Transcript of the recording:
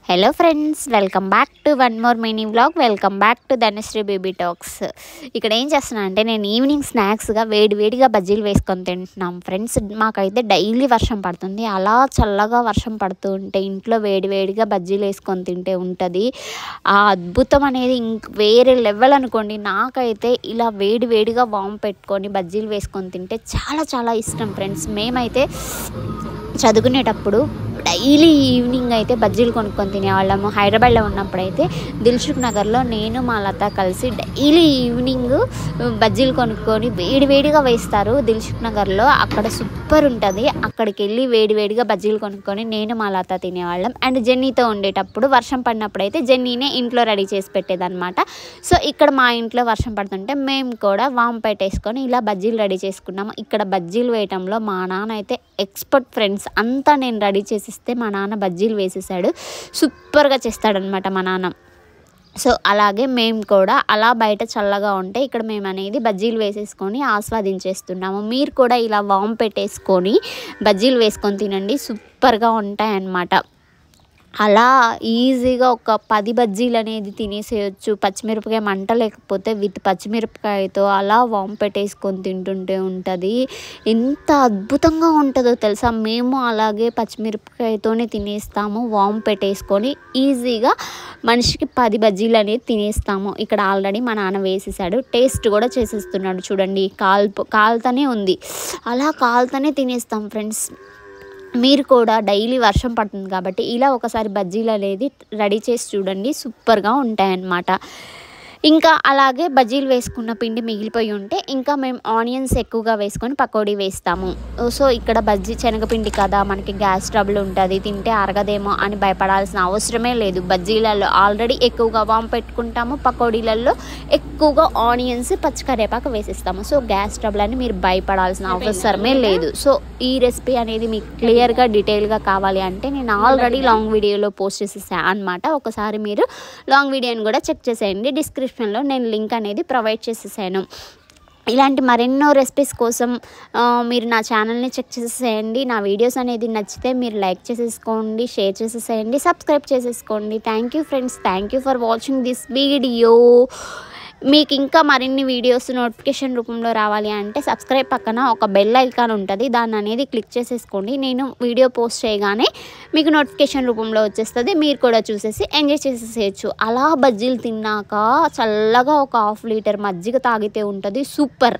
Hello friends, welcome back to one more mini vlog. Welcome back to Dhanashree baby talks. ఇక్కడ ఏం చేస్తున్నా అంటే నేను ఈవినింగ్ స్నాక్స్గా వేడివేడిగా బజ్జీలు వేసుకొని తింటున్నాం ఫ్రెండ్స్. మాకైతే డైలీ వర్షం పడుతుంది. అలా చల్లగా వర్షం పడుతూ ఉంటే ఇంట్లో వేడివేడిగా బజ్జీలు వేసుకొని తింటే ఉంటుంది ఆ అద్భుతం అనేది వేరే లెవెల్ అనుకోండి. నాకైతే ఇలా వేడివేడిగా వామ్ పెట్టుకొని బజ్జీలు వేసుకొని తింటే చాలా చాలా ఇష్టం ఫ్రెండ్స్. మేమైతే చదువుకునేటప్పుడు డైలీ ఈవినింగ్ అయితే బజ్జీలు కొనుక్కొని తినేవాళ్ళము. హైదరాబాద్లో ఉన్నప్పుడైతే దిల్సుఖ్ నగర్లో నేను మా లత కలిసి డైలీ ఈవినింగ్ బజ్జీలు కొనుక్కొని వేడివేడిగా వేస్తారు దిల్సుఖ్ నగర్లో. అక్కడ సూపర్ ఉంటుంది. అక్కడికి వెళ్ళి వేడివేడిగా బజ్జీలు కొనుక్కొని నేను మా లత తినేవాళ్ళం. అండ్ జెన్నీతో ఉండేటప్పుడు వర్షం పడినప్పుడు అయితే జెన్నీనే ఇంట్లో రెడీ చేసి పెట్టేదన్నమాట. సో ఇక్కడ మా ఇంట్లో వర్షం పడుతుంటే మేము కూడా వామ్ పెట్టేసుకొని ఇలా బజ్జీలు రెడీ చేసుకున్నాము. ఇక్కడ బజ్జీలు వేయటంలో మా నాన్న అయితే ఎక్స్పర్ట్ ఫ్రెండ్స్. అంతా నేను రెడీ చేసిస్తే మా నాన్న బజ్జీలు వేసేసాడు. సూపర్గా చేస్తాడనమాట మా నాన్న. సో అలాగే మేము కూడా అలా బయట చల్లగా ఉంటే ఇక్కడ మేము అనేది బజ్జీలు వేసేసుకొని ఆస్వాదించేస్తున్నాము. మీరు కూడా ఇలా వామ్ పెట్టేసుకొని బజ్జీలు వేసుకొని తినండి, సూపర్గా ఉంటాయన్నమాట. అలా ఈజీగా ఒక 10 బజ్జీలు అనేది తినేసేయచ్చు. పచ్చిమిరపకాయ మంట లేకపోతే విత్ పచ్చిమిరపకాయతో అలా వామ్ పెట్టేసుకొని తింటుంటే ఉంటుంది. ఎంత అద్భుతంగా ఉంటుందో తెలుసా. మేము అలాగే పచ్చిమిరపకాయతోనే తినేస్తాము వామ్ పెట్టేసుకొని. ఈజీగా మనిషికి 10 బజ్జీలు అనేది తినేస్తాము. ఇక్కడ ఆల్రెడీ మా నాన్న వేసేసాడు, టేస్ట్ కూడా చేసేస్తున్నాడు. చూడండి, కాలుతూనే ఉంది. అలా కాలుతూనే తినేస్తాం ఫ్రెండ్స్. మీరు కూడా డైలీ వర్షం పడుతుంది కాబట్టి ఇలా ఒకసారి బజ్జీలు అనేది రెడీ చేసి చూడండి, సూపర్గా ఉంటాయన్నమాట. ఇంకా అలాగే బజ్జీలు వేసుకున్న పిండి మిగిలిపోయి ఉంటే ఇంకా మేము ఆనియన్స్ ఎక్కువగా వేసుకొని పకోడీ వేస్తాము. సో ఇక్కడ శనగపిండి కదా, మనకి గ్యాస్ ట్రబుల్ ఉంటుంది, తింటే అరగదేమో అని భయపడాల్సిన అవసరమే లేదు. బజ్జీలలో ఆల్రెడీ ఎక్కువగా వామ్ పెట్టుకుంటాము, పకోడీలలో ఎక్కువగా ఆనియన్స్ పచ్చికరేపాకు వేసేస్తాము. సో గ్యాస్ ట్రబుల్ అని మీరు భయపడాల్సిన అవసరమే లేదు. సో ఈ రెసిపీ అనేది మీకు క్లియర్గా డీటెయిల్గా కావాలి అంటే నేను ఆల్రెడీ లాంగ్ వీడియోలో పోస్ట్ చేసేసాను అనమాట. ఒకసారి మీరు లాంగ్ వీడియోని కూడా చెక్ చేసేయండి. డిస్క్రిప్షన్లో నేను లింక్ అనేది ప్రొవైడ్ చేసేసాను. ఇలాంటి మరెన్నో రెసిపీస్ కోసం మీరు నా ఛానల్ని చెక్ చేసేసేయండి. నా వీడియోస్ అనేది నచ్చితే మీరు లైక్ చేసేసుకోండి, షేర్ చేసేసేయండి, సబ్స్క్రైబ్ చేసేసుకోండి. Thank you friends, thank you for watching this video. మీకు ఇంకా మరిన్ని వీడియోస్ నోటిఫికేషన్ రూపంలో రావాలి అంటే సబ్స్క్రైబ్ పక్కన ఒక బెల్ ఐకాన్ ఉంటుంది, దాన్ని అనేది క్లిక్ చేసేసుకోండి. నేను వీడియో పోస్ట్ చేయగానే మీకు నోటిఫికేషన్ రూపంలో వచ్చేస్తుంది. మీరు కూడా చూసేసి ఎంజాయ్ చేసేసేయచ్చు. అలా బజ్జీలు తిన్నాక చల్లగా ఒక 1/2 లీటర్ మజ్జిగ తాగితే ఉంటుంది సూపర్.